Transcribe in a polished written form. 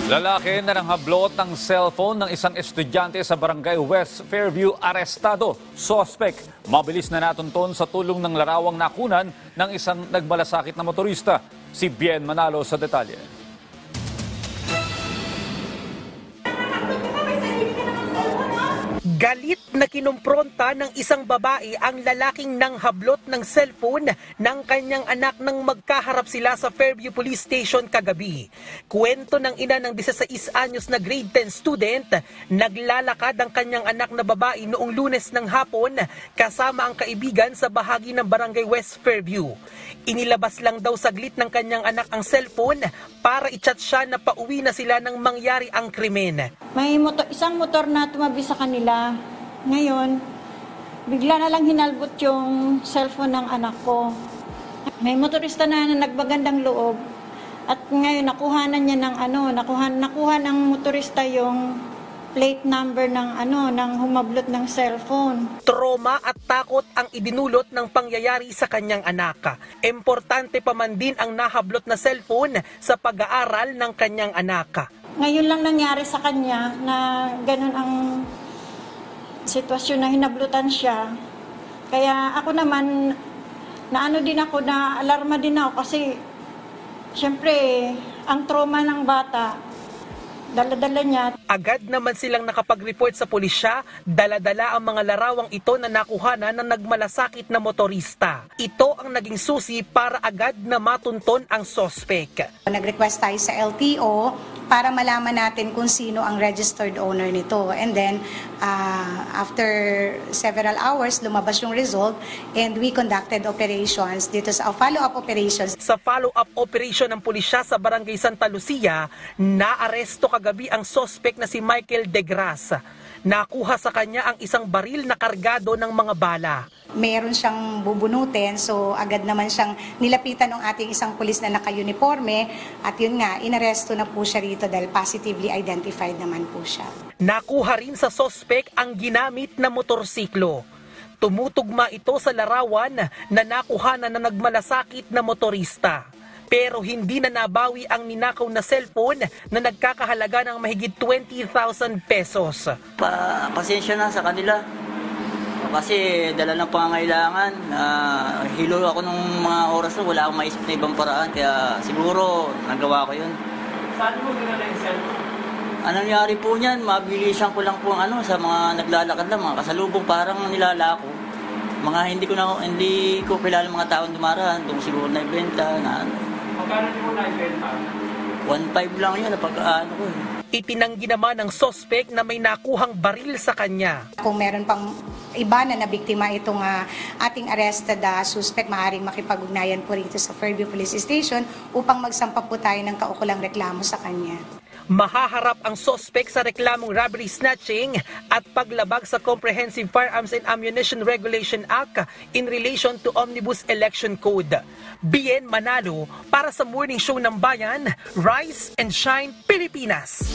Lalaki na nanghablot ng cellphone ng isang estudyante sa Barangay West Fairview arestado. Suspect, mabilis na natunton sa tulong ng larawang nakunan ng isang nagmalasakit na motorista. Si Bien Manalo sa detalye. Galit na kinumpronta ng isang babae ang lalaking nanghablot ng cellphone ng kanyang anak nang magkaharap sila sa Fairview Police Station kagabi. Kwento ng ina ng 16 anyos na grade 10 student, naglalakad ang kanyang anak na babae noong Lunes ng hapon kasama ang kaibigan sa bahagi ng Barangay West Fairview. Inilabas lang daw saglit ng kanyang anak ang cellphone para i-chat siya na pauwi na sila nang mangyari ang krimen. May isang motor na tumabi sa kanila. Ngayon, bigla na lang hinalbot yung cellphone ng anak ko. May motorista na nagbagandang loob. At ngayon, nakuhanan niya ng nakuha ng motorista yung plate number ng humablot ng cellphone. Trauma at takot ang idinulot ng pangyayari sa kanyang anak. Importante pa man din ang nahablot na cellphone sa pag-aaral ng kanyang anak. Ngayon lang nangyari sa kanya na ganun ang sitwasyon na hinablutan siya. Kaya ako naman, na-alarma din ako kasi siyempre, ang trauma ng bata, dala-dala niya. Agad naman silang nakapag-report sa pulisya, dala-dala ang mga larawang ito na nakuhanan ng nagmalasakit na motorista. Ito ang naging susi para agad na matunton ang sospek. Nag-request tayo sa LTO para malaman natin kung sino ang registered owner nito. And then, after several hours, lumabas yung result and we conducted operations dito sa follow-up operations. Sa follow-up operation ng pulisya sa Barangay Santa Lucia, naaresto kagabi ang sospek na si Michael De Grasa. Nakuha sa kanya ang isang baril na kargado ng mga bala. Meron siyang bubunutin, so agad naman siyang nilapitan ng ating isang pulis na naka-uniforme at yun nga, inaresto na po siya rito dahil positively identified naman po siya. Nakuha rin sa sospek ang ginamit na motorsiklo. Tumutugma ito sa larawan na nakuhanan na nagmalasakit na motorista. Pero hindi na nabawi ang ninakaw na cellphone na nagkakahalaga ng mahigit 20,000 pesos. Pasensya na sa kanila. Kasi dala ng pangangailangan. Hilo ako nung mga oras na wala akong maisip na ibang paraan. Kaya siguro nagawa ko yun. Saan mo dinala yung cellphone? Anong nangyari po niyan? Mabilisan ko lang po sa mga naglalakad lang, mga kasalubong parang nilalako. Mga hindi ko kilala mga taong dumaraan. Doon siguro na ibenta na Magkano mo na ibenta? 1.5 lang yun napag-ano ko. Itinanggi naman ng sospek na may nakuhang baril sa kanya. Kung meron pang iba na nabiktima itong ating arrested suspect, maaaring makipag-ugnayan po rito sa Fairview Police Station upang magsampa po tayo ng kaukulang reklamo sa kanya. Mahaharap ang sospek sa reklamong robbery, snatching at paglabag sa Comprehensive Firearms and Ammunition Regulation Act in relation to Omnibus Election Code. Bien Manalo para sa Morning Show ng Bayan, Rise and Shine Pilipinas.